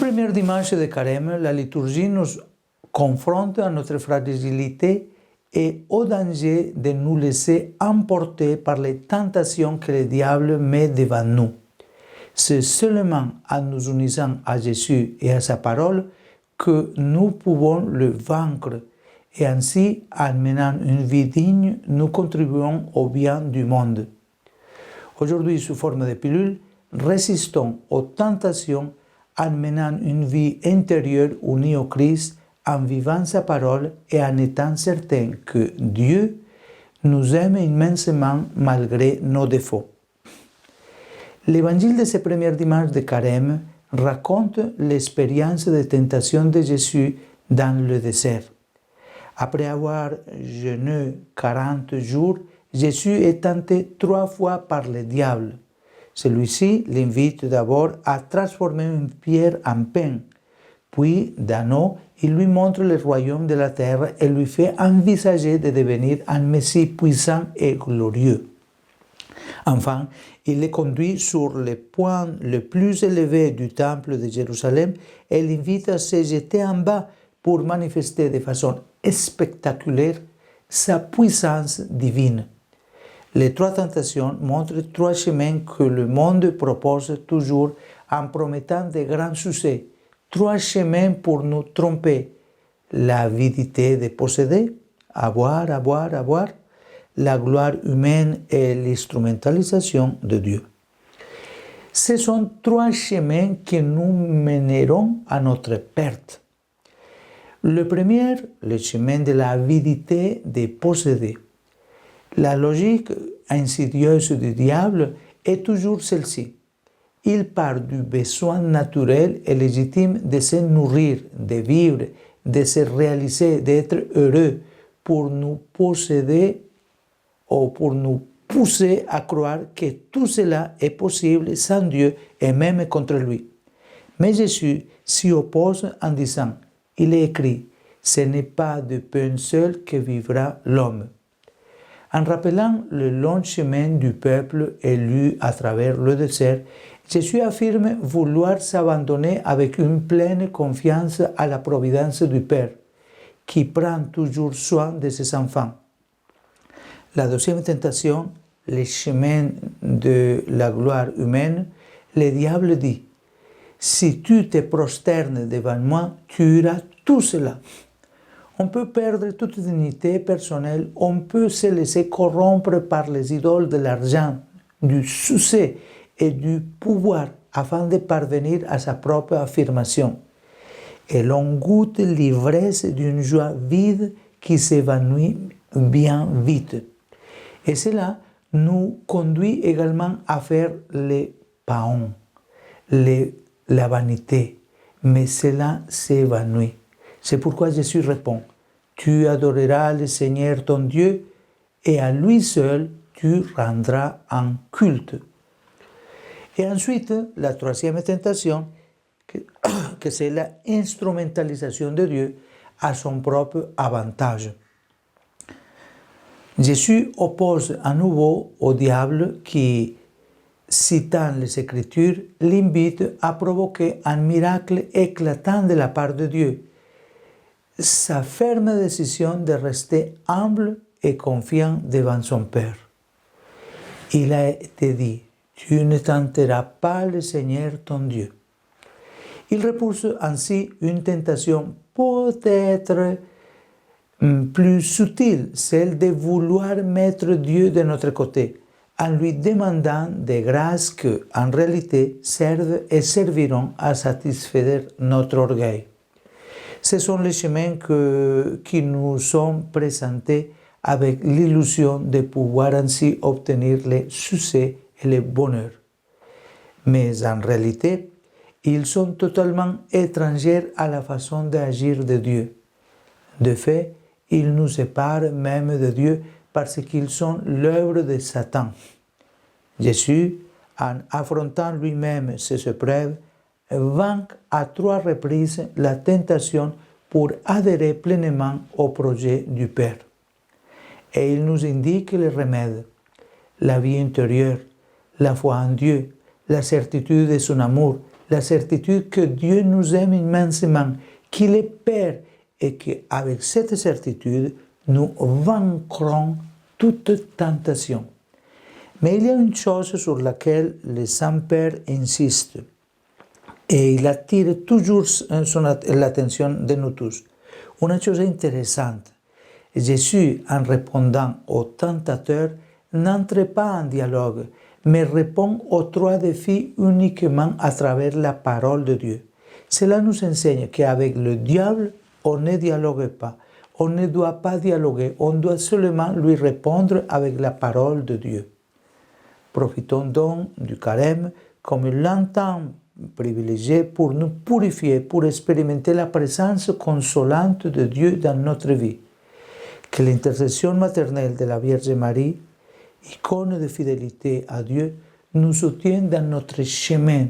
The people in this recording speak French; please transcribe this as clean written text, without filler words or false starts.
premier dimanche de Carême, la liturgie nous confronte à notre fragilité et au danger de nous laisser emporter par les tentations que le diable met devant nous. C'est seulement en nous unissant à Jésus et à sa parole que nous pouvons le vaincre. Et ainsi, en menant une vie digne, nous contribuons au bien du monde. Aujourd'hui, sous forme de pilule, résistons aux tentations en menant une vie intérieure unie au Christ, en vivant sa parole et en étant certain que Dieu nous aime immensément malgré nos défauts. L'évangile de ce premier dimanche de Carême raconte l'expérience de tentation de Jésus dans le désert. Après avoir jeûné 40 jours, Jésus est tenté 3 fois par le diable. Celui-ci l'invite d'abord à transformer une pierre en pain. Puis, d'un eau, il lui montre le royaume de la terre et lui fait envisager de devenir un Messie puissant et glorieux. Enfin, il le conduit sur le point le plus élevé du temple de Jérusalem et l'invite à se jeter en bas pour manifester de façon spectaculaire sa puissance divine. Les 3 tentations montrent 3 chemins que le monde propose toujours en promettant de grands succès. 3 chemins pour nous tromper. L'avidité de posséder, avoir, la gloire humaine et l'instrumentalisation de Dieu. Ce sont 3 chemins qui nous mèneront à notre perte. Le premier, le chemin de l'avidité de posséder. La logique insidieuse du diable est toujours celle-ci. Il part du besoin naturel et légitime de se nourrir, de vivre, de se réaliser, d'être heureux, pour nous posséder ou pour nous pousser à croire que tout cela est possible sans Dieu et même contre lui. Mais Jésus s'y oppose en disant, il est écrit, ce n'est pas de pain seul que vivra l'homme. En rappelant le long chemin du peuple élu à travers le désert, Jésus affirme vouloir s'abandonner avec une pleine confiance à la providence du Père, qui prend toujours soin de ses enfants. La deuxième tentation, le chemin de la gloire humaine, le diable dit, si tu te prosternes devant moi, tu auras tout cela. On peut perdre toute dignité personnelle, on peut se laisser corrompre par les idoles de l'argent, du succès et du pouvoir afin de parvenir à sa propre affirmation. Et l'on goûte l'ivresse d'une joie vide qui s'évanouit bien vite. Et cela nous conduit également à faire les paons, la vanité, mais cela s'évanouit. C'est pourquoi Jésus répond, tu adoreras le Seigneur ton Dieu et à lui seul tu rendras un culte. Et ensuite, la troisième tentation, que c'est l'instrumentalisation de Dieu à son propre avantage. Jésus oppose à nouveau au diable qui, citant les Écritures, l'invite à provoquer un miracle éclatant de la part de Dieu. Sa ferme décision de rester humble et confiant devant son Père. Il a été dit, tu ne tenteras pas le Seigneur ton Dieu. Il repousse ainsi une tentation peut-être plus subtile, celle de vouloir mettre Dieu de notre côté, en lui demandant des grâces que, en réalité, servent et serviront à satisfaire notre orgueil. Ce sont les chemins qui nous sont présentés avec l'illusion de pouvoir ainsi obtenir le succès et le bonheur. Mais en réalité, ils sont totalement étrangers à la façon d'agir de Dieu. De fait, ils nous séparent même de Dieu parce qu'ils sont l'œuvre de Satan. Jésus, en affrontant lui-même ces épreuves, vainc à 3 reprises la tentation pour adhérer pleinement au projet du Père. Et il nous indique les remèdes, la vie intérieure, la foi en Dieu, la certitude de son amour, la certitude que Dieu nous aime immensément, qu'il est Père et qu'avec cette certitude, nous vaincrons toute tentation. Mais il y a une chose sur laquelle le Saint-Père insiste, et il attire toujours l'attention de nous tous. Une chose intéressante, Jésus, en répondant au tentateur, n'entre pas en dialogue, mais répond aux trois défis uniquement à travers la parole de Dieu. Cela nous enseigne qu'avec le diable, on ne dialogue pas. On ne doit pas dialoguer, on doit seulement lui répondre avec la parole de Dieu. Profitons donc du carême comme l'entend privilégié pour nous purifier, pour expérimenter la présence consolante de Dieu dans notre vie. Que l'intercession maternelle de la Vierge Marie, icône de fidélité à Dieu, nous soutienne dans notre chemin